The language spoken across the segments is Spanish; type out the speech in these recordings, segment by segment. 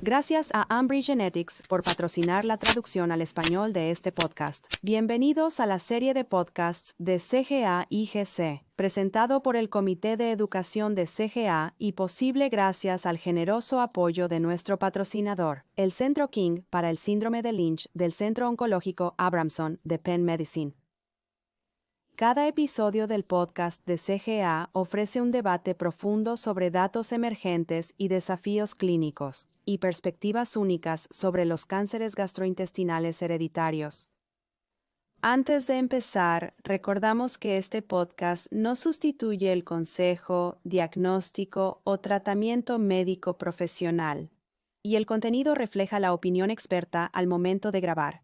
Gracias a Ambry Genetics por patrocinar la traducción al español de este podcast. Bienvenidos a la serie de podcasts de CGA-IGC, presentado por el Comité de Educación de CGA y posible gracias al generoso apoyo de nuestro patrocinador, el Centro King para el Síndrome de Lynch del Centro Oncológico Abramson de Penn Medicine. Cada episodio del podcast de CGA ofrece un debate profundo sobre datos emergentes y desafíos clínicos, y perspectivas únicas sobre los cánceres gastrointestinales hereditarios. Antes de empezar, recordamos que este podcast no sustituye el consejo, diagnóstico o tratamiento médico profesional, y el contenido refleja la opinión experta al momento de grabar.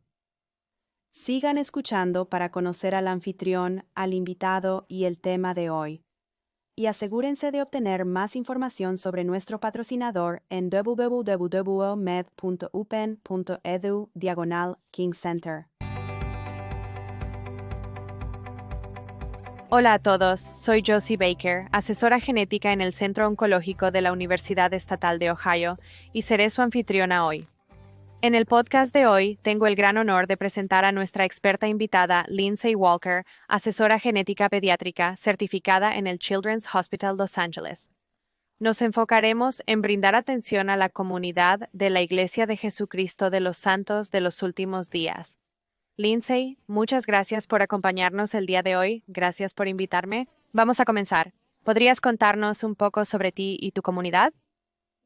Sigan escuchando para conocer al anfitrión, al invitado y el tema de hoy. Y asegúrense de obtener más información sobre nuestro patrocinador en www.med.upenn.edu/King Center. Hola a todos, soy Josie Baker, asesora genética en el Centro Oncológico de la Universidad Estatal de Ohio, y seré su anfitriona hoy. En el podcast de hoy, tengo el gran honor de presentar a nuestra experta invitada, Lindsay Walker, asesora genética pediátrica certificada en el Children's Hospital Los Ángeles. Nos enfocaremos en brindar atención a la comunidad de la Iglesia de Jesucristo de los Santos de los Últimos Días. Lindsay, muchas gracias por acompañarnos el día de hoy. Gracias por invitarme. Vamos a comenzar. ¿Podrías contarnos un poco sobre ti y tu comunidad?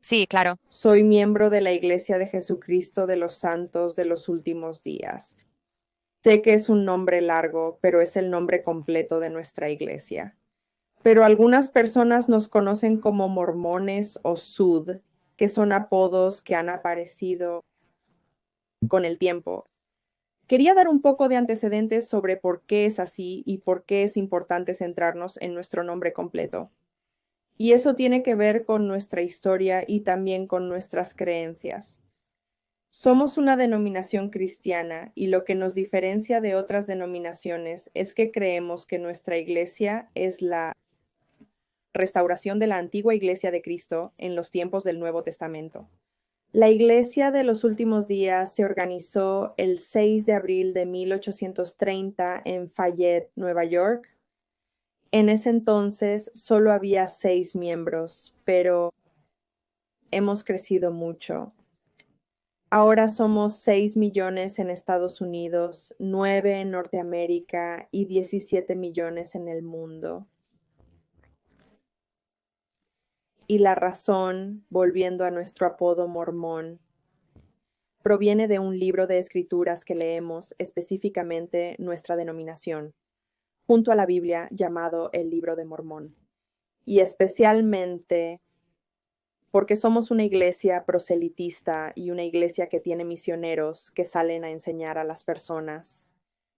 Sí, claro. Soy miembro de la Iglesia de Jesucristo de los Santos de los Últimos Días. Sé que es un nombre largo, pero es el nombre completo de nuestra iglesia. Pero algunas personas nos conocen como mormones o sud, que son apodos que han aparecido con el tiempo. Quería dar un poco de antecedentes sobre por qué es así y por qué es importante centrarnos en nuestro nombre completo. Y eso tiene que ver con nuestra historia y también con nuestras creencias. Somos una denominación cristiana y lo que nos diferencia de otras denominaciones es que creemos que nuestra iglesia es la restauración de la antigua iglesia de Cristo en los tiempos del Nuevo Testamento. La Iglesia de los Últimos Días se organizó el 6 de abril de 1830 en Fayette, Nueva York. En ese entonces solo había 6 miembros, pero hemos crecido mucho. Ahora somos 6 millones en Estados Unidos, 9 en Norteamérica y 17 millones en el mundo. Y la razón, volviendo a nuestro apodo mormón, proviene de un libro de escrituras que leemos, específicamente nuestra denominación, junto a la Biblia, llamado el Libro de Mormón. Y especialmente porque somos una iglesia proselitista y una iglesia que tiene misioneros que salen a enseñar a las personas.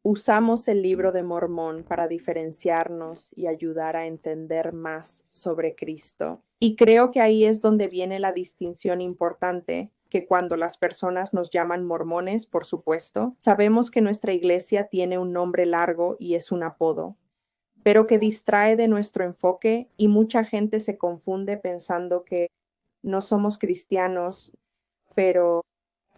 Usamos el Libro de Mormón para diferenciarnos y ayudar a entender más sobre Cristo. Y creo que ahí es donde viene la distinción importante, que cuando las personas nos llaman mormones, por supuesto, sabemos que nuestra iglesia tiene un nombre largo y es un apodo, pero que distrae de nuestro enfoque y mucha gente se confunde pensando que no somos cristianos, pero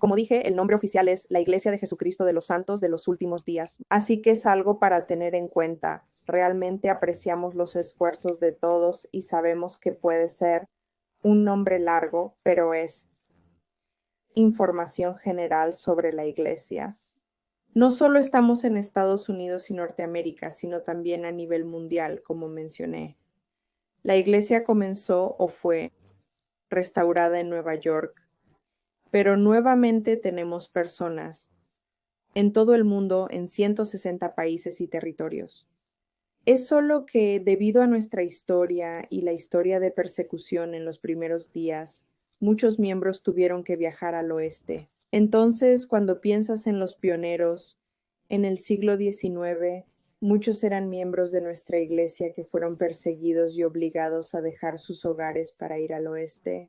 como dije, el nombre oficial es la Iglesia de Jesucristo de los Santos de los Últimos Días. Así que es algo para tener en cuenta. Realmente apreciamos los esfuerzos de todos y sabemos que puede ser un nombre largo, pero es información general sobre la Iglesia. No solo estamos en Estados Unidos y Norteamérica, sino también a nivel mundial, como mencioné. La Iglesia comenzó o fue restaurada en Nueva York, pero nuevamente tenemos personas en todo el mundo en 160 países y territorios. Es solo que debido a nuestra historia y la historia de persecución en los primeros días, muchos miembros tuvieron que viajar al oeste. Entonces, cuando piensas en los pioneros, en el siglo XIX, muchos eran miembros de nuestra iglesia que fueron perseguidos y obligados a dejar sus hogares para ir al oeste.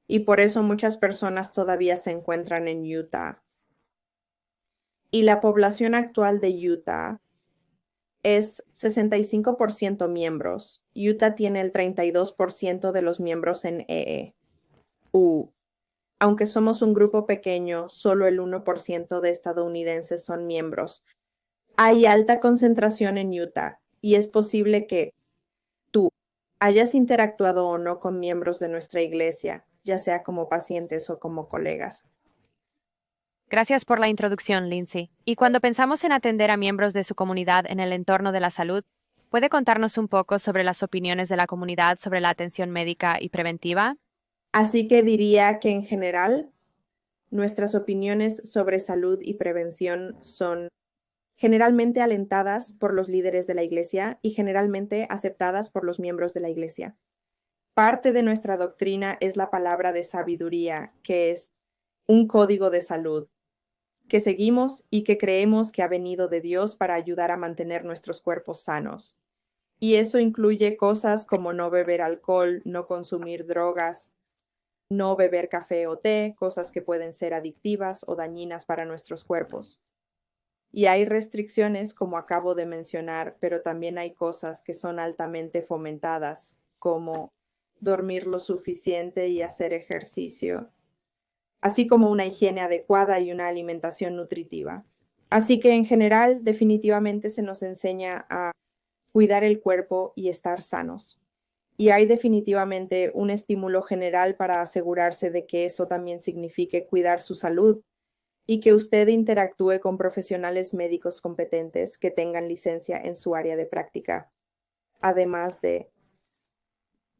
Y por eso muchas personas todavía se encuentran en Utah. Y la población actual de Utah es 65% miembros. Utah tiene el 32% de los miembros en EE. Aunque somos un grupo pequeño, solo el 1% de estadounidenses son miembros. Hay alta concentración en Utah y es posible que tú hayas interactuado o no con miembros de nuestra iglesia, ya sea como pacientes o como colegas. Gracias por la introducción, Lindsay. Y cuando pensamos en atender a miembros de su comunidad en el entorno de la salud, ¿puede contarnos un poco sobre las opiniones de la comunidad sobre la atención médica y preventiva? Así que diría que en general, nuestras opiniones sobre salud y prevención son generalmente alentadas por los líderes de la iglesia y generalmente aceptadas por los miembros de la iglesia. Parte de nuestra doctrina es la palabra de sabiduría, que es un código de salud, que seguimos y que creemos que ha venido de Dios para ayudar a mantener nuestros cuerpos sanos. Y eso incluye cosas como no beber alcohol, no consumir drogas, no beber café o té, cosas que pueden ser adictivas o dañinas para nuestros cuerpos. Y hay restricciones, como acabo de mencionar, pero también hay cosas que son altamente fomentadas, como dormir lo suficiente y hacer ejercicio, así como una higiene adecuada y una alimentación nutritiva. Así que en general, definitivamente se nos enseña a cuidar el cuerpo y estar sanos. Y hay definitivamente un estímulo general para asegurarse de que eso también signifique cuidar su salud y que usted interactúe con profesionales médicos competentes que tengan licencia en su área de práctica, además de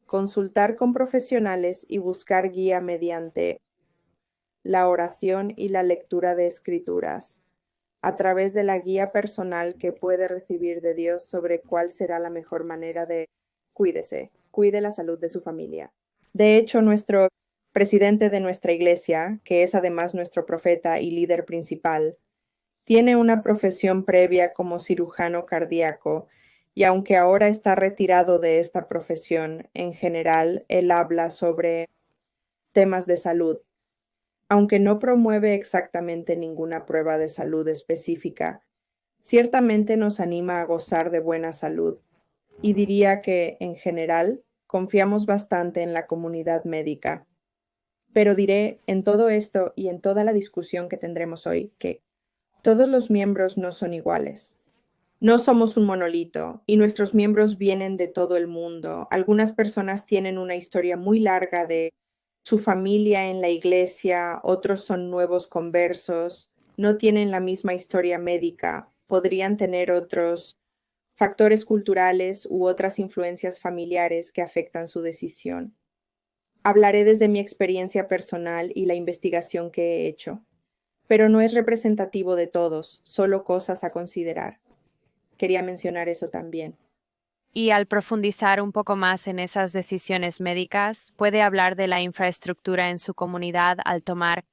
consultar con profesionales y buscar guía mediante la oración y la lectura de escrituras, a través de la guía personal que puede recibir de Dios sobre cuál será la mejor manera de cuide la salud de su familia. De hecho, nuestro presidente de nuestra iglesia, que es además nuestro profeta y líder principal, tiene una profesión previa como cirujano cardíaco y aunque ahora está retirado de esta profesión, en general, él habla sobre temas de salud. Aunque no promueve exactamente ninguna prueba de salud específica, ciertamente nos anima a gozar de buena salud. Y diría que, en general, confiamos bastante en la comunidad médica. Pero diré en todo esto y en toda la discusión que tendremos hoy que todos los miembros no son iguales. No somos un monolito y nuestros miembros vienen de todo el mundo. Algunas personas tienen una historia muy larga de su familia en la iglesia, otros son nuevos conversos, no tienen la misma historia médica, podrían tener otros factores culturales u otras influencias familiares que afectan su decisión. Hablaré desde mi experiencia personal y la investigación que he hecho, pero no es representativo de todos, solo cosas a considerar. Quería mencionar eso también. Y al profundizar un poco más en esas decisiones médicas, ¿puede hablar de la infraestructura en su comunidad al tomar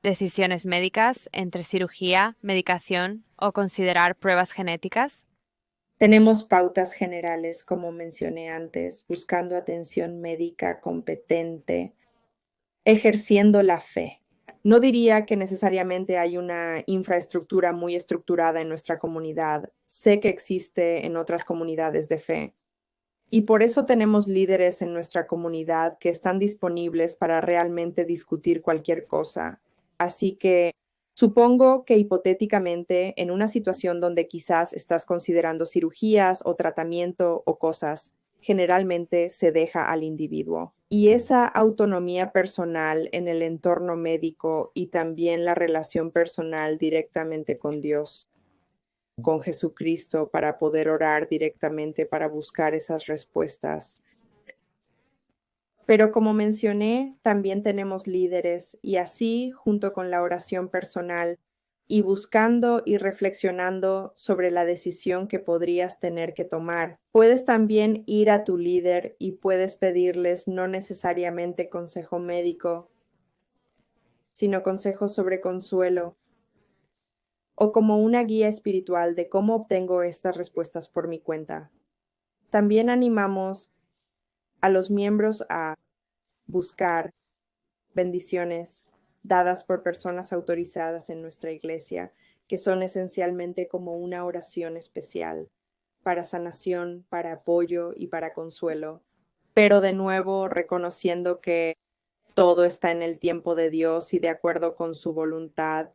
decisiones médicas entre cirugía, medicación o considerar pruebas genéticas? Tenemos pautas generales, como mencioné antes, buscando atención médica competente, ejerciendo la fe. No diría que necesariamente hay una infraestructura muy estructurada en nuestra comunidad. Sé que existe en otras comunidades de fe. Y por eso tenemos líderes en nuestra comunidad que están disponibles para realmente discutir cualquier cosa. Así que supongo que hipotéticamente en una situación donde quizás estás considerando cirugías o tratamiento o cosas, generalmente se deja al individuo. Y esa autonomía personal en el entorno médico y también la relación personal directamente con Dios, con Jesucristo, para poder orar directamente para buscar esas respuestas. Pero como mencioné, también tenemos líderes y así, junto con la oración personal y buscando y reflexionando sobre la decisión que podrías tener que tomar, puedes también ir a tu líder y puedes pedirles no necesariamente consejo médico, sino consejo sobre consuelo o como una guía espiritual de cómo obtengo estas respuestas por mi cuenta. También animamos a los miembros a buscar bendiciones dadas por personas autorizadas en nuestra iglesia, que son esencialmente como una oración especial para sanación, para apoyo y para consuelo. Pero de nuevo reconociendo que todo está en el tiempo de Dios y de acuerdo con su voluntad.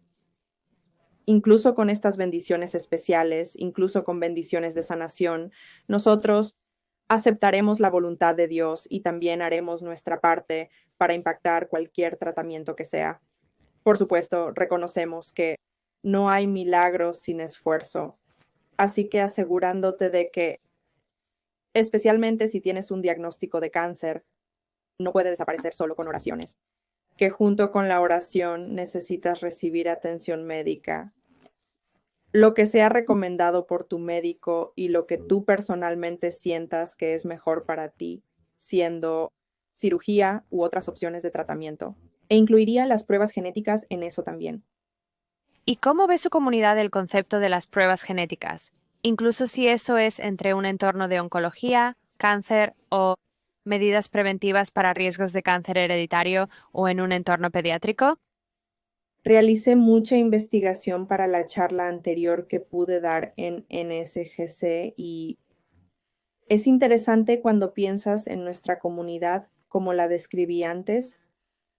Incluso con estas bendiciones especiales, incluso con bendiciones de sanación, nosotros aceptaremos la voluntad de Dios y también haremos nuestra parte para impactar cualquier tratamiento que sea. Por supuesto, reconocemos que no hay milagros sin esfuerzo, así que asegurándote de que, especialmente si tienes un diagnóstico de cáncer, no puede desaparecer solo con oraciones, que junto con la oración necesitas recibir atención médica. Lo que sea recomendado por tu médico y lo que tú personalmente sientas que es mejor para ti, siendo cirugía u otras opciones de tratamiento. E incluiría las pruebas genéticas en eso también. ¿Y cómo ve su comunidad el concepto de las pruebas genéticas? Incluso si eso es entre un entorno de oncología, cáncer o medidas preventivas para riesgos de cáncer hereditario o en un entorno pediátrico. Realicé mucha investigación para la charla anterior que pude dar en NSGC y es interesante cuando piensas en nuestra comunidad, como la describí antes.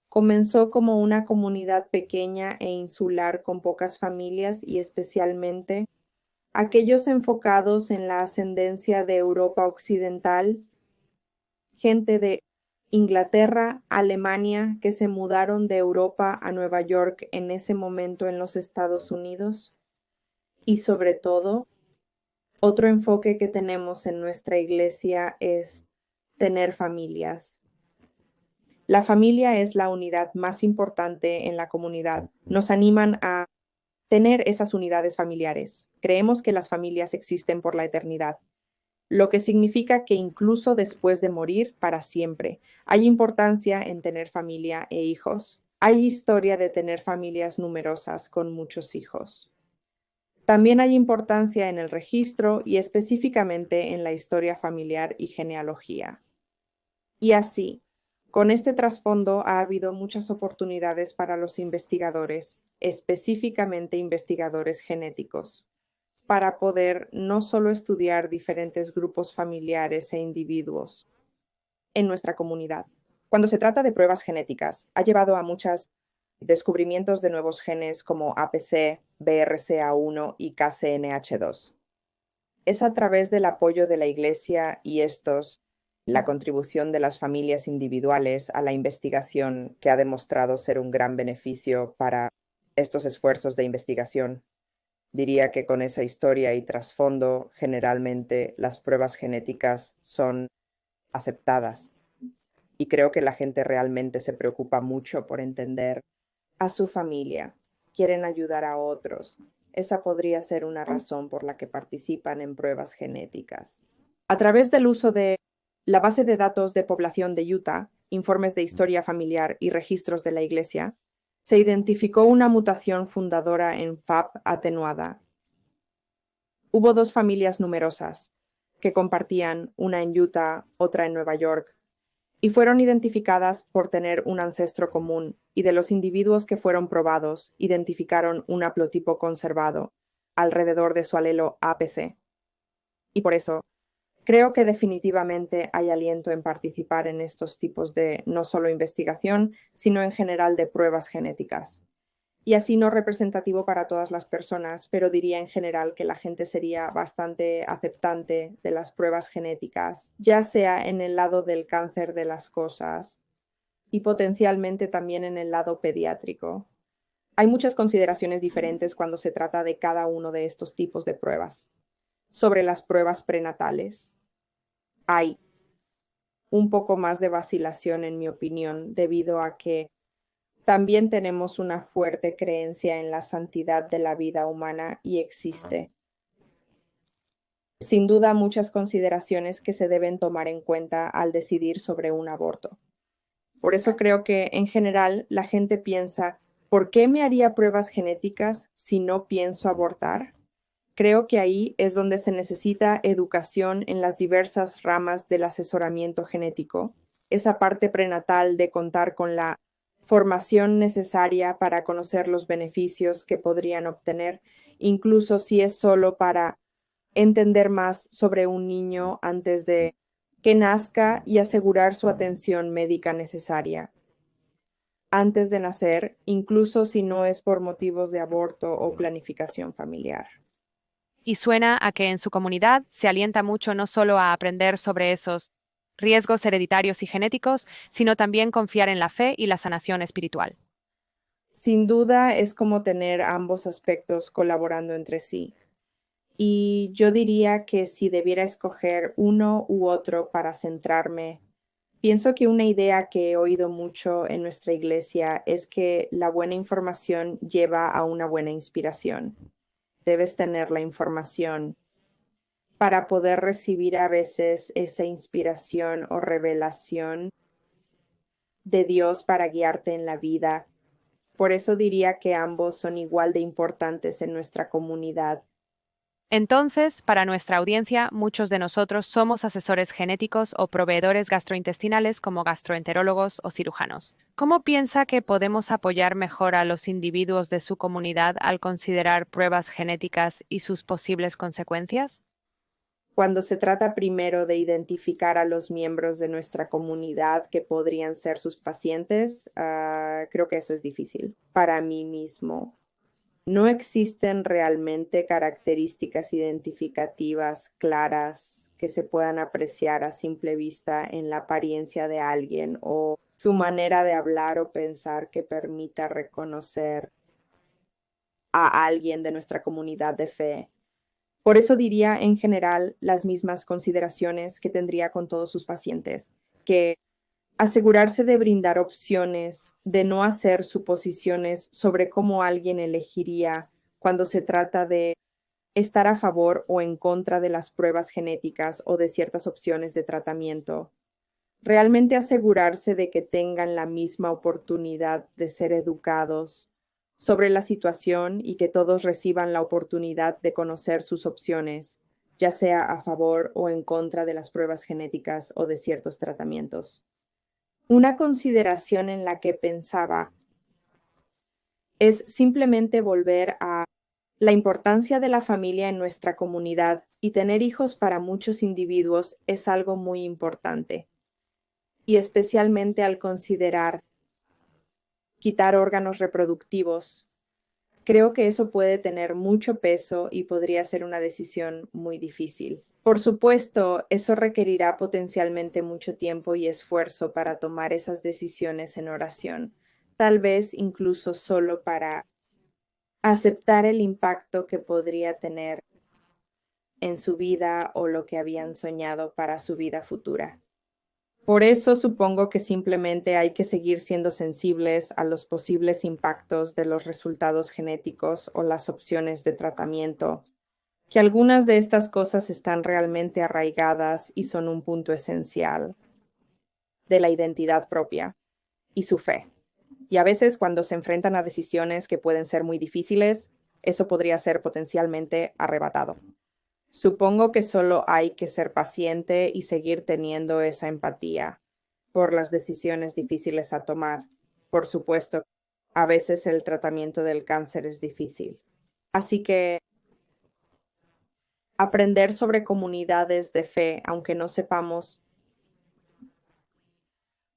Comenzó como una comunidad pequeña e insular con pocas familias y especialmente aquellos enfocados en la ascendencia de Europa Occidental, gente de Inglaterra, Alemania, que se mudaron de Europa a Nueva York en ese momento en los Estados Unidos. Y sobre todo, otro enfoque que tenemos en nuestra iglesia es tener familias. La familia es la unidad más importante en la comunidad. Nos animan a tener esas unidades familiares. Creemos que las familias existen por la eternidad, lo que significa que incluso después de morir para siempre, hay importancia en tener familia e hijos. Hay historia de tener familias numerosas con muchos hijos. También hay importancia en el registro y específicamente en la historia familiar y genealogía. Y así, con este trasfondo ha habido muchas oportunidades para los investigadores, específicamente investigadores genéticos, para poder no solo estudiar diferentes grupos familiares e individuos en nuestra comunidad. Cuando se trata de pruebas genéticas, ha llevado a muchos descubrimientos de nuevos genes como APC, BRCA1 y KCNH2. Es a través del apoyo de la Iglesia y la contribución de las familias individuales a la investigación que ha demostrado ser un gran beneficio para estos esfuerzos de investigación. Diría que con esa historia y trasfondo, generalmente las pruebas genéticas son aceptadas. Y creo que la gente realmente se preocupa mucho por entender a su familia, quieren ayudar a otros. Esa podría ser una razón por la que participan en pruebas genéticas. A través del uso de la base de datos de población de Utah, informes de historia familiar y registros de la Iglesia, se identificó una mutación fundadora en FAP atenuada. Hubo dos familias numerosas que compartían, una en Utah, otra en Nueva York, y fueron identificadas por tener un ancestro común, y de los individuos que fueron probados, identificaron un haplotipo conservado alrededor de su alelo APC. Y por eso, creo que definitivamente hay aliento en participar en estos tipos de no solo investigación, sino en general de pruebas genéticas. Y así no representativo para todas las personas, pero diría en general que la gente sería bastante aceptante de las pruebas genéticas, ya sea en el lado del cáncer de las cosas y potencialmente también en el lado pediátrico. Hay muchas consideraciones diferentes cuando se trata de cada uno de estos tipos de pruebas. Sobre las pruebas prenatales, hay un poco más de vacilación en mi opinión, debido a que también tenemos una fuerte creencia en la santidad de la vida humana y existe, sin duda, muchas consideraciones que se deben tomar en cuenta al decidir sobre un aborto. Por eso creo que, en general, la gente piensa, ¿por qué me haría pruebas genéticas si no pienso abortar? Creo que ahí es donde se necesita educación en las diversas ramas del asesoramiento genético, esa parte prenatal de contar con la formación necesaria para conocer los beneficios que podrían obtener, incluso si es solo para entender más sobre un niño antes de que nazca y asegurar su atención médica necesaria. antes de nacer, incluso si no es por motivos de aborto o planificación familiar. Y suena a que en su comunidad se alienta mucho no solo a aprender sobre esos riesgos hereditarios y genéticos, sino también confiar en la fe y la sanación espiritual. Sin duda es como tener ambos aspectos colaborando entre sí. Y yo diría que si debiera escoger uno u otro para centrarme, pienso que una idea que he oído mucho en nuestra iglesia es que la buena información lleva a una buena inspiración. Debes tener la información para poder recibir a veces esa inspiración o revelación de Dios para guiarte en la vida. Por eso diría que ambos son igual de importantes en nuestra comunidad. Entonces, para nuestra audiencia, muchos de nosotros somos asesores genéticos o proveedores gastrointestinales como gastroenterólogos o cirujanos. ¿Cómo piensa que podemos apoyar mejor a los individuos de su comunidad al considerar pruebas genéticas y sus posibles consecuencias? Cuando se trata primero de identificar a los miembros de nuestra comunidad que podrían ser sus pacientes, creo que eso es difícil. Para mí mismo, no existen realmente características identificativas claras que se puedan apreciar a simple vista en la apariencia de alguien o su manera de hablar o pensar que permita reconocer a alguien de nuestra comunidad de fe. Por eso diría en general las mismas consideraciones que tendría con todos sus pacientes, que asegurarse de brindar opciones, de no hacer suposiciones sobre cómo alguien elegiría cuando se trata de estar a favor o en contra de las pruebas genéticas o de ciertas opciones de tratamiento. Realmente asegurarse de que tengan la misma oportunidad de ser educados sobre la situación y que todos reciban la oportunidad de conocer sus opciones, ya sea a favor o en contra de las pruebas genéticas o de ciertos tratamientos. Una consideración en la que pensaba es simplemente volver a la importancia de la familia en nuestra comunidad, y tener hijos para muchos individuos es algo muy importante, y especialmente al considerar quitar órganos reproductivos. Creo que eso puede tener mucho peso y podría ser una decisión muy difícil. Por supuesto, eso requerirá potencialmente mucho tiempo y esfuerzo para tomar esas decisiones en oración, tal vez incluso solo para aceptar el impacto que podría tener en su vida o lo que habían soñado para su vida futura. Por eso supongo que simplemente hay que seguir siendo sensibles a los posibles impactos de los resultados genéticos o las opciones de tratamiento, que algunas de estas cosas están realmente arraigadas y son un punto esencial de la identidad propia y su fe. Y a veces cuando se enfrentan a decisiones que pueden ser muy difíciles, eso podría ser potencialmente arrebatado. Supongo que solo hay que ser paciente y seguir teniendo esa empatía por las decisiones difíciles a tomar. Por supuesto, a veces el tratamiento del cáncer es difícil. Así que aprender sobre comunidades de fe, aunque no sepamos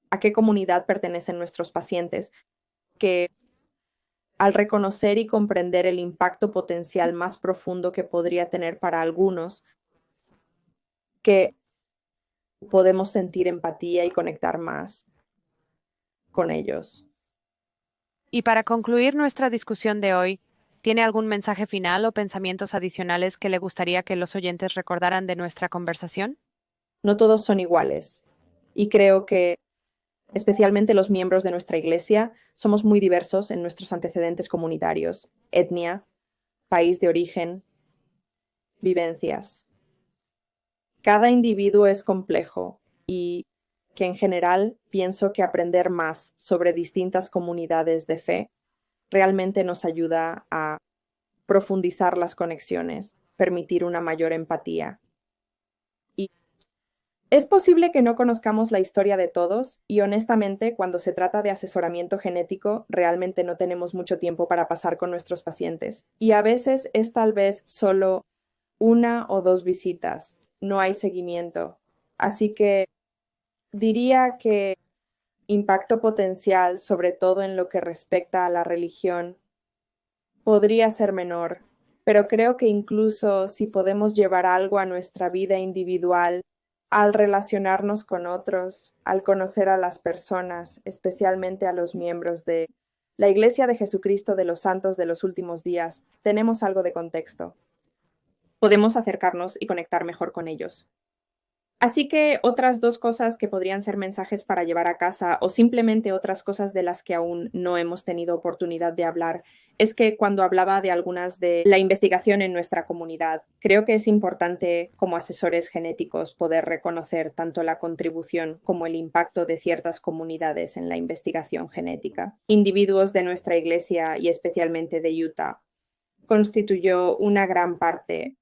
a qué comunidad pertenecen nuestros pacientes, que al reconocer y comprender el impacto potencial más profundo que podría tener para algunos, que podemos sentir empatía y conectar más con ellos. Y para concluir nuestra discusión de hoy, ¿tiene algún mensaje final o pensamientos adicionales que le gustaría que los oyentes recordaran de nuestra conversación? No todos son iguales, y creo que especialmente los miembros de nuestra iglesia somos muy diversos en nuestros antecedentes comunitarios, etnia, país de origen, vivencias. Cada individuo es complejo y que en general pienso que aprender más sobre distintas comunidades de fe realmente nos ayuda a profundizar las conexiones, permitir una mayor empatía. Y es posible que no conozcamos la historia de todos y honestamente cuando se trata de asesoramiento genético realmente no tenemos mucho tiempo para pasar con nuestros pacientes y a veces es tal vez solo una o dos visitas, no hay seguimiento. Así que diría que impacto potencial, sobre todo en lo que respecta a la religión, podría ser menor, pero creo que incluso si podemos llevar algo a nuestra vida individual, al relacionarnos con otros, al conocer a las personas, especialmente a los miembros de la Iglesia de Jesucristo de los Santos de los Últimos Días, tenemos algo de contexto. Podemos acercarnos y conectar mejor con ellos. Así que otras dos cosas que podrían ser mensajes para llevar a casa o simplemente otras cosas de las que aún no hemos tenido oportunidad de hablar es que cuando hablaba de algunas de la investigación en nuestra comunidad, creo que es importante como asesores genéticos poder reconocer tanto la contribución como el impacto de ciertas comunidades en la investigación genética. Individuos de nuestra iglesia y especialmente de Utah constituyó una gran parte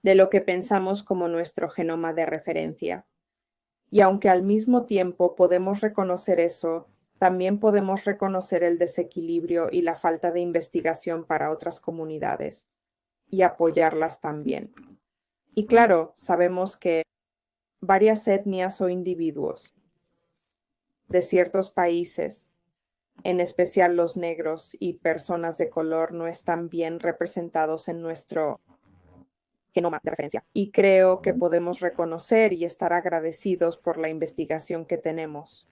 de lo que pensamos como nuestro genoma de referencia. Y aunque al mismo tiempo podemos reconocer eso, también podemos reconocer el desequilibrio y la falta de investigación para otras comunidades y apoyarlas también. Y claro, sabemos que varias etnias o individuos de ciertos países, en especial los negros y personas de color, no están bien representados en nuestro genoma de referencia. Y creo que podemos reconocer y estar agradecidos por la investigación que tenemos,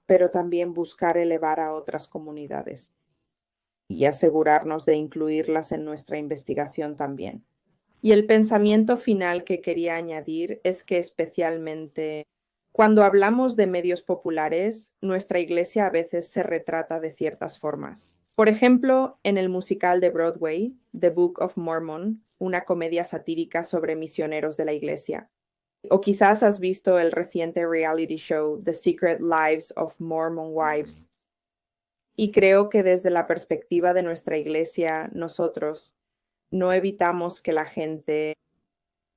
pero también buscar elevar a otras comunidades y asegurarnos de incluirlas en nuestra investigación también. Y el pensamiento final que quería añadir es que especialmente cuando hablamos de medios populares, nuestra iglesia a veces se retrata de ciertas formas. Por ejemplo, en el musical de Broadway, The Book of Mormon, una comedia satírica sobre misioneros de la iglesia. O quizás has visto el reciente reality show The Secret Lives of Mormon Wives. Y creo que desde la perspectiva de nuestra iglesia, nosotros no evitamos que la gente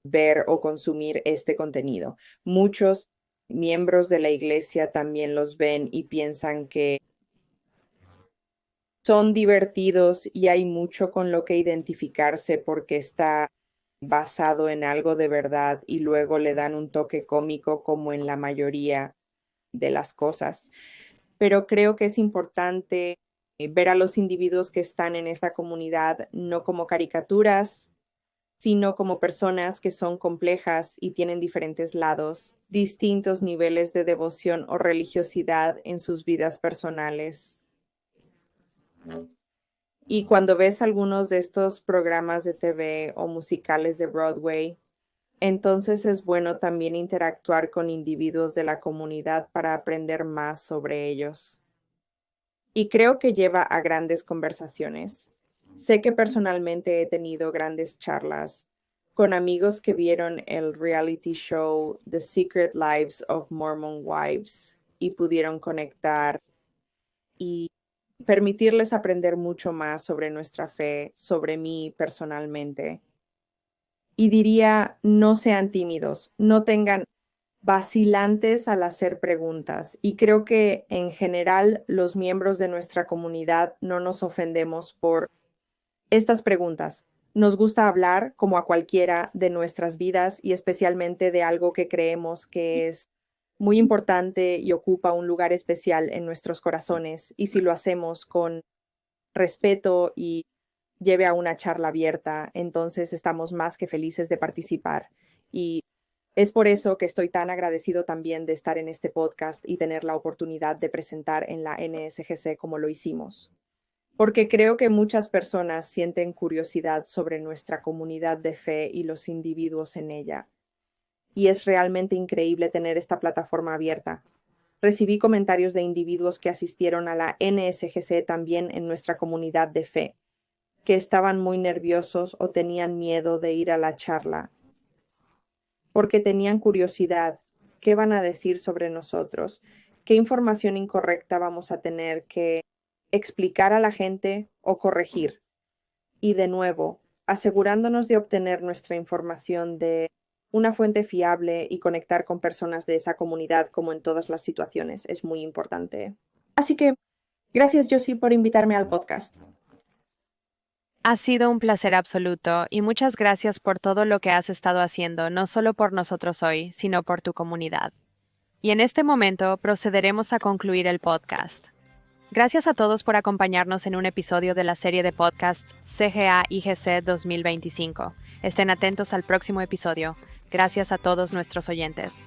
ver o consumir este contenido. Muchos miembros de la iglesia también los ven y piensan que son divertidos y hay mucho con lo que identificarse porque está basado en algo de verdad y luego le dan un toque cómico como en la mayoría de las cosas. Pero creo que es importante ver a los individuos que están en esta comunidad no como caricaturas, sino como personas que son complejas y tienen diferentes lados, distintos niveles de devoción o religiosidad en sus vidas personales. Y cuando ves algunos de estos programas de TV o musicales de Broadway, entonces es bueno también interactuar con individuos de la comunidad para aprender más sobre ellos. Y creo que lleva a grandes conversaciones. Sé que personalmente he tenido grandes charlas con amigos que vieron el reality show The Secret Lives of Mormon Wives y pudieron conectar y permitirles aprender mucho más sobre nuestra fe, sobre mí personalmente. Y diría, no sean tímidos, no tengan vacilantes al hacer preguntas. Y creo que en general los miembros de nuestra comunidad no nos ofendemos por estas preguntas. Nos gusta hablar, como a cualquiera, de nuestras vidas y especialmente de algo que creemos que es muy importante y ocupa un lugar especial en nuestros corazones. Y si lo hacemos con respeto y lleve a una charla abierta, entonces estamos más que felices de participar. Y es por eso que estoy tan agradecido también de estar en este podcast y tener la oportunidad de presentar en la NSGC como lo hicimos. Porque creo que muchas personas sienten curiosidad sobre nuestra comunidad de fe y los individuos en ella. Y es realmente increíble tener esta plataforma abierta. Recibí comentarios de individuos que asistieron a la NSGC también en nuestra comunidad de fe, que estaban muy nerviosos o tenían miedo de ir a la charla, porque tenían curiosidad. ¿Qué van a decir sobre nosotros? ¿Qué información incorrecta vamos a tener que explicar a la gente o corregir? Y de nuevo, asegurándonos de obtener nuestra información de una fuente fiable y conectar con personas de esa comunidad como en todas las situaciones es muy importante. Así que, gracias Josie por invitarme al podcast. Ha sido un placer absoluto y muchas gracias por todo lo que has estado haciendo, no solo por nosotros hoy, sino por tu comunidad. Y en este momento procederemos a concluir el podcast. Gracias a todos por acompañarnos en un episodio de la serie de podcasts CGA IGC 2025. Estén atentos al próximo episodio. Gracias a todos nuestros oyentes.